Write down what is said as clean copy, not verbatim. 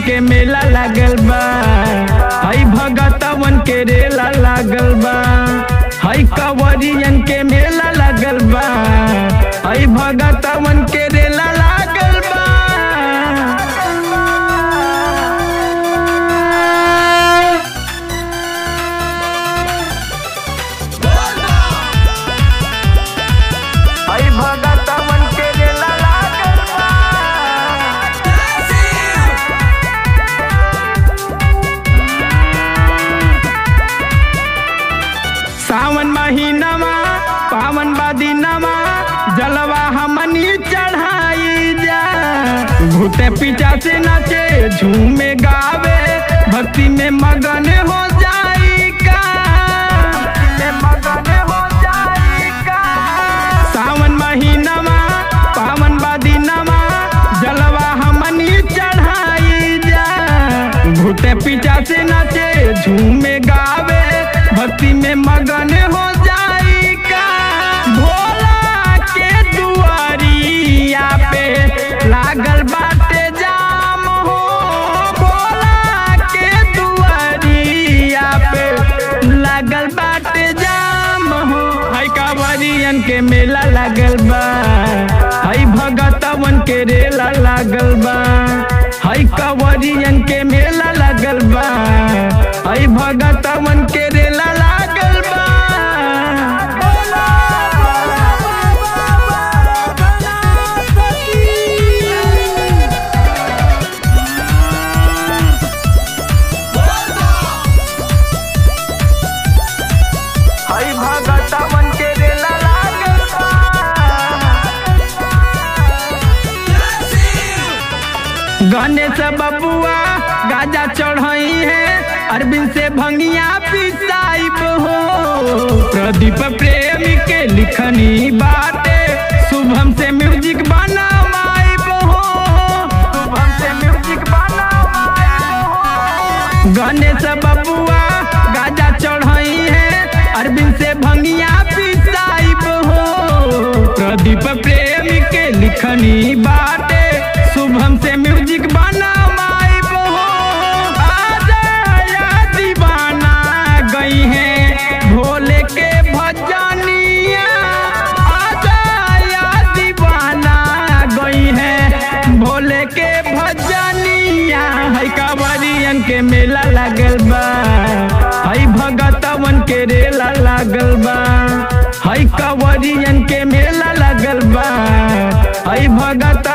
के मेला लागल बा, हई भगतवन के रेला लागल बा, हई कंवरियन के मेला लागल बा, हई भगतवन के रेला लागल बा। हई भगतवन के रेला लागल बा। सावन महीनामा पावन बदिनामा जलवा हमनी चढ़ाई जा, भूते पीछा से नाचे झूमे गावे भक्ति में मगन हो जाई का, मगन हो जाई का। सावन महीनामा पावन बदिनामा जलवा हमनी चढ़ाई जा, भूते पीछा से नाचे झूमे गावे भक्ति में मगन हो जाई का। भोला के दुआरिया पे लागल बाटे जाम हो, भोला के दुआरिया पे लागल बाटे जाम हो। हई कंवरियन के मेला लागल बा, हई भगतवन के रेला लागल बा, हई कंवरियन के मेला लागल बा, हई भगतवन के रेला लागल बा। हई भगतवन के रेला लागल बा। गणेश बबुआ गाजा चढ़ई है, अरविंद से भंगिया पिसाइब हो, प्रदीप प्रेमी के लिखनी बाटे शुभम से म्यूजिक बनावाइब हो, शुभम से म्यूजिक बनावाइब हो। गणेश बबुआ गाजा चढ़ई है, अरविंद से भंगिया पिसाइब हो, प्रदीप प्रेमी के लिखनी बाटे शुभम से म्यूजिक बनावाइब हो। आजा दीवाना गई है भोले के भजनिया, आजा दीवाना गई है भोले के भजनिया। हई कंवरियन के मेला लागल बा, हई भगतवन के रेला लागल बा, हई कंवरियन के मेला लागल बा, हई भगत